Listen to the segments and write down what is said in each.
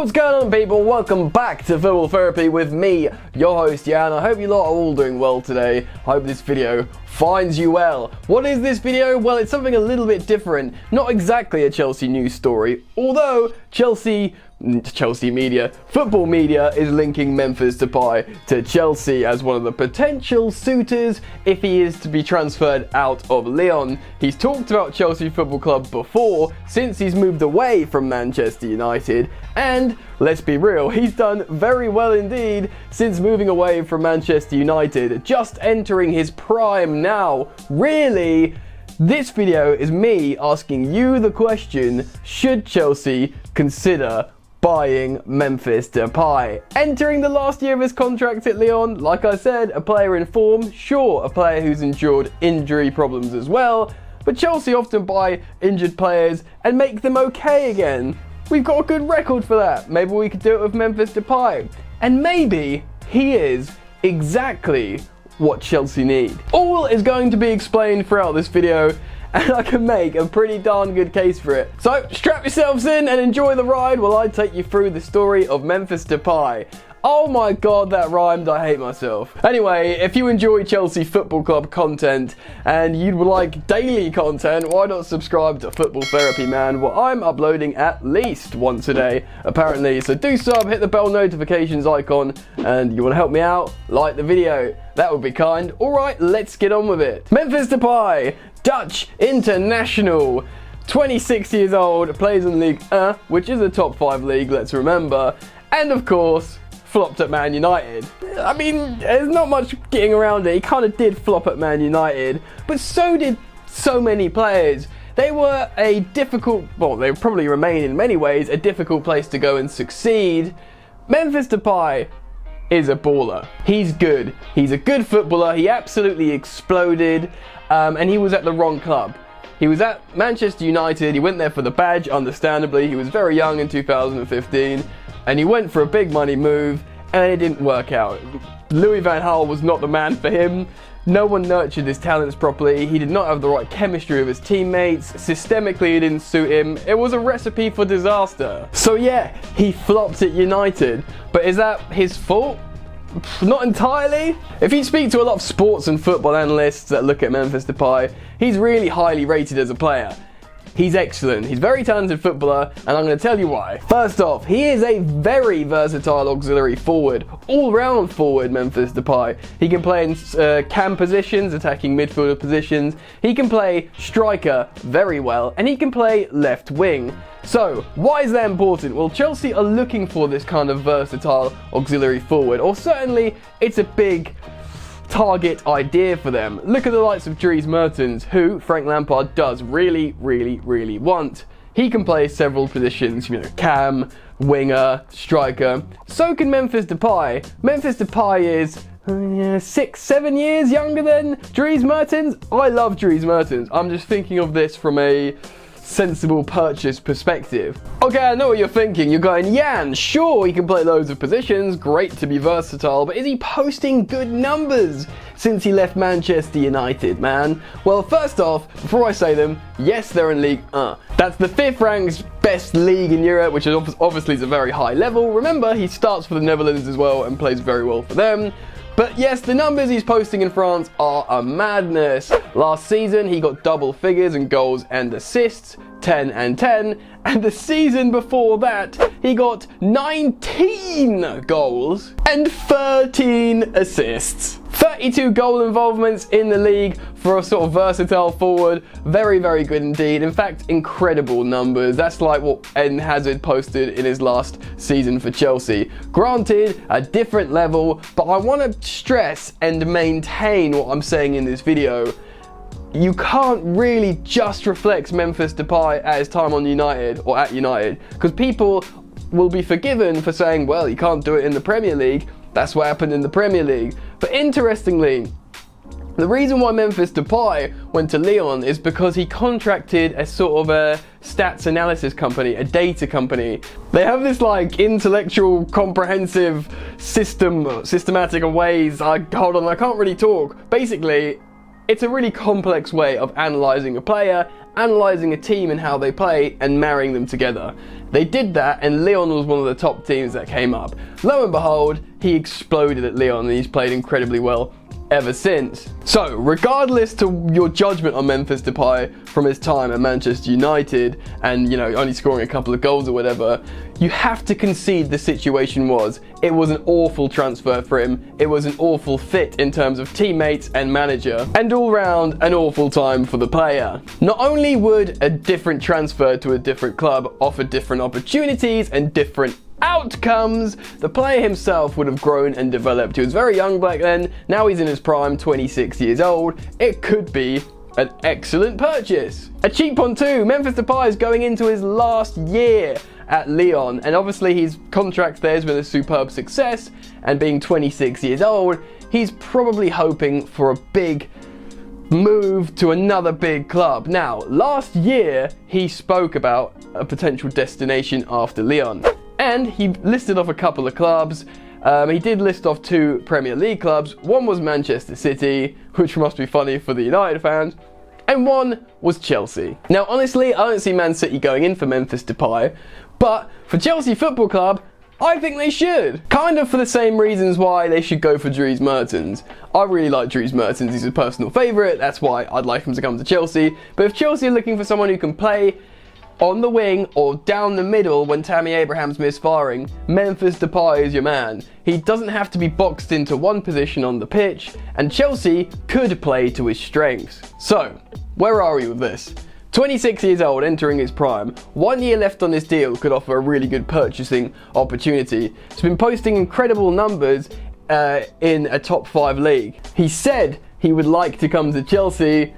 what's going on, people? Welcome back to Football Therapy with me, your host Jan. I hope you lot are all doing well today. I hope this video finds you well. What is this video? Well, it's something a little bit different. Not exactly a Chelsea news story, although Chelsea media, football media is linking Memphis Depay to Chelsea as one of the potential suitors if he is to be transferred out of Lyon. He's talked about Chelsea Football Club before, since he's moved away from Manchester United, and let's be real, he's done very well indeed since moving away from Manchester United, just entering his prime now. Really, this video is me asking you the question, should Chelsea consider buying Memphis Depay? Entering the last year of his contract at Lyon, like I said, a player in form, sure, a player who's endured injury problems as well, but Chelsea often buy injured players and make them okay again. We've got a good record for that. Maybe we could do it with Memphis Depay. And maybe he is exactly what Chelsea need. All is going to be explained throughout this video, and I can make a pretty darn good case for it. So strap yourselves in and enjoy the ride while I take you through the story of Memphis Depay. Oh my god, that rhymed, I hate myself. Anyway, if you enjoy Chelsea Football Club content and you'd like daily content, why not subscribe to Football Therapy, man? Well, I'm uploading at least once a day, apparently. So do sub, hit the bell notifications icon, and you want to help me out? Like the video. That would be kind. Alright, let's get on with it. Memphis Depay, Dutch international, 26 years old, plays in Ligue, which is a top 5 league, let's remember, and of course, flopped at Man United. I mean, there's not much getting around it. He kind of did flop at Man United, but so did so many players. They were a difficult, well, they probably remain in many ways, a difficult place to go and succeed. Memphis Depay is a baller. He's good. He's a good footballer. He absolutely exploded, and he was at the wrong club. He was at Manchester United. He went there for the badge, understandably. He was very young in 2015, and he went for a big money move, and it didn't work out. Louis van Gaal was not the man for him. No one nurtured his talents properly. He did not have the right chemistry with his teammates. Systemically, it didn't suit him. It was a recipe for disaster. So yeah, he flopped at United. But is that his fault? Not entirely. If you speak to a lot of sports and football analysts that look at Memphis Depay, he's really highly rated as a player. He's excellent. He's a very talented footballer, and I'm going to tell you why. First off, he is a very versatile auxiliary forward, all-round forward, Memphis Depay. He can play in cam positions, attacking midfielder positions. He can play striker very well, and he can play left wing. So, why is that important? Well, Chelsea are looking for this kind of versatile auxiliary forward, or certainly it's a big target idea for them. Look at the likes of Dries Mertens, who Frank Lampard does really want. He can play several positions, you know, cam, winger, striker. So can Memphis Depay. Memphis Depay is 6-7 years younger than Dries Mertens. I love Dries Mertens. I'm just thinking of this from a sensible purchase perspective. Okay, I know what you're thinking. You're going, Jan, sure, he can play loads of positions, great to be versatile, but is he posting good numbers since he left Manchester United, man? Well, first off, before I say them, yes, they're in Ligue 1. That's the 5th ranked best league in Europe, which is obviously is a very high level. Remember, he starts for the Netherlands as well and plays very well for them. But yes, the numbers he's posting in France are a madness. Last season, he got double figures in goals and assists, 10 and 10. And the season before that, he got 19 goals and 13 assists. 32 goal involvements in the league for a sort of versatile forward. Very good indeed. In fact, incredible numbers. That's like what Eden Hazard posted in his last season for Chelsea. Granted, a different level, but I want to stress and maintain what I'm saying in this video. You can't really just reflect Memphis Depay at his time on United or at United, because people will be forgiven for saying, well, you can't do it in the Premier League. That's what happened in the Premier League. But interestingly, the reason why Memphis Depay went to Lyon is because he contracted a sort of a stats analysis company, a data company. They have this like intellectual, comprehensive systematic ways. Hold on, I can't really talk. Basically, It's a really complex way of analysing a player, analysing a team and how they play, and marrying them together. They did that, and Lyon was one of the top teams that came up. Lo and behold, he exploded at Lyon, and he's played incredibly well ever since. So, regardless to your judgment on Memphis Depay from his time at Manchester United, and, you know, only scoring a couple of goals or whatever, you have to concede the situation was, it was an awful transfer for him, it was an awful fit in terms of teammates and manager, and all round an awful time for the player. Not only would a different transfer to a different club offer different opportunities and different outcomes, the player himself would have grown and developed. He was very young back then, now he's in his prime, 26 years old. It could be an excellent purchase. A cheap one too. Memphis Depay is going into his last year at Lyon, and obviously his contract there has been a superb success, and being 26 years old, he's probably hoping for a big move to another big club. Now, last year he spoke about a potential destination after Lyon, and he listed off a couple of clubs. He did list off 2 Premier League clubs. One was Manchester City, which must be funny for the United fans, and one was Chelsea. Now, honestly, I don't see Man City going in for Memphis Depay, but for Chelsea Football Club, I think they should. Kind of for the same reasons why they should go for Dries Mertens. I really like Dries Mertens, he's a personal favourite, that's why I'd like him to come to Chelsea. But if Chelsea are looking for someone who can play on the wing or down the middle when Tammy Abraham's misfiring, Memphis Depay is your man. He doesn't have to be boxed into one position on the pitch, and Chelsea could play to his strengths. So, where are we with this? 26 years old, entering his prime, 1 year left on his deal could offer a really good purchasing opportunity. He's been posting incredible numbers in a top 5 league. He said he would like to come to Chelsea.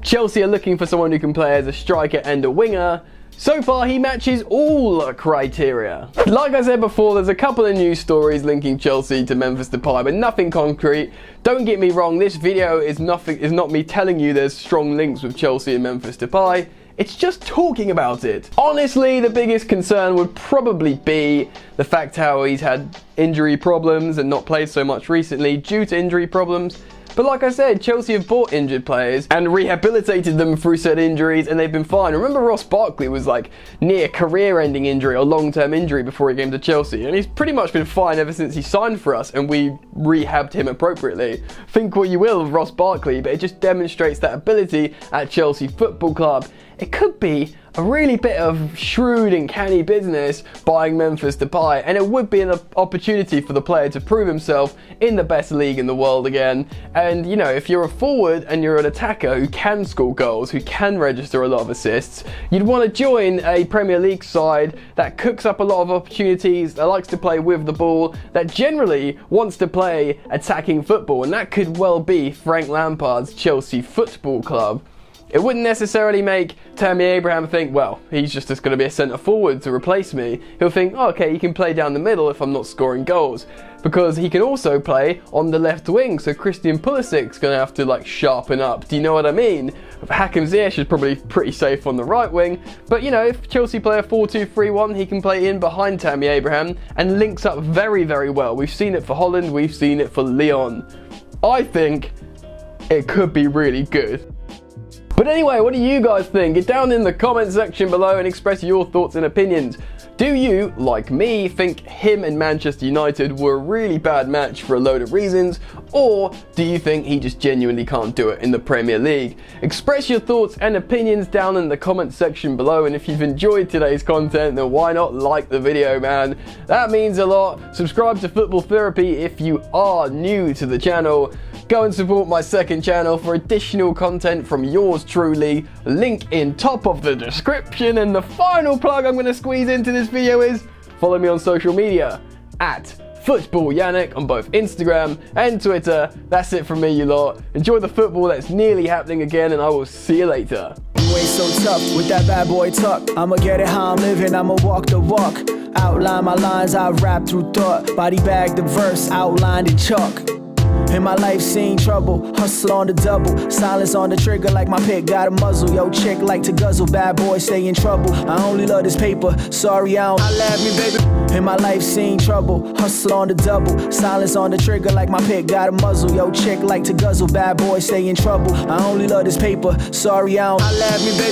Chelsea are looking for someone who can play as a striker and a winger. So far, he matches all criteria. Like I said before, there's a couple of news stories linking Chelsea to Memphis Depay, but nothing concrete. Don't get me wrong, this video is not me telling you there's strong links with Chelsea and Memphis Depay. It's just talking about it. Honestly, the biggest concern would probably be the fact how he's had injury problems and not played so much recently due to injury problems. But like I said, Chelsea have bought injured players and rehabilitated them through said injuries, and they've been fine. Remember, Ross Barkley was like near career-ending injury or long-term injury before he came to Chelsea, and he's pretty much been fine ever since he signed for us and we rehabbed him appropriately. Think what you will of Ross Barkley, but it just demonstrates that ability at Chelsea Football Club. It could be a really bit of shrewd and canny business buying Memphis Depay, and it would be an opportunity for the player to prove himself in the best league in the world again. And you know, if you're a forward and you're an attacker who can score goals, who can register a lot of assists, you'd want to join a Premier League side that cooks up a lot of opportunities, that likes to play with the ball, that generally wants to play attacking football, and that could well be Frank Lampard's Chelsea Football Club. It wouldn't necessarily make Tammy Abraham think, well, he's just going to be a centre forward to replace me. He'll think, oh, okay, he can play down the middle if I'm not scoring goals. Because he can also play on the left wing, so Christian Pulisic's going to have to like sharpen up. Do you know what I mean? Hakim Ziyech is probably pretty safe on the right wing. But you know, if Chelsea play a 4-2-3-1, he can play in behind Tammy Abraham and links up very, very well. We've seen it for Holland, we've seen it for Lyon. I think it could be really good. But anyway, what do you guys think? Get down in the comment section below and express your thoughts and opinions. Do you, like me, think him and Manchester United were a really bad match for a load of reasons? Or do you think he just genuinely can't do it in the Premier League? Express your thoughts and opinions down in the comment section below, and if you've enjoyed today's content, then why not like the video, man? That means a lot. Subscribe to Football Therapy if you are new to the channel. Go and support my second channel for additional content from yours truly. Link in top of the description. And the final plug I'm going to squeeze into this video is follow me on social media at Football Yannick on both Instagram and Twitter. That's it from me, you lot. Enjoy the football that's nearly happening again, and I will see you later. You ain't so tough with that bad boy tuck. I'ma get it how I'm living, I'ma walk the walk. Outline my lines, I rap through thought. Body bag the verse, outlined in chalk. In my life seen trouble, hustle on the double, silence on the trigger like my pick got a muzzle. Yo, chick like to guzzle, bad boy stay in trouble. I only love this paper, sorry I don't. I laugh me, baby. In my life seen trouble, hustle on the double, silence on the trigger like my pick got a muzzle. Yo, chick like to guzzle, bad boy stay in trouble. I only love this paper, sorry I don't. I laugh me, baby.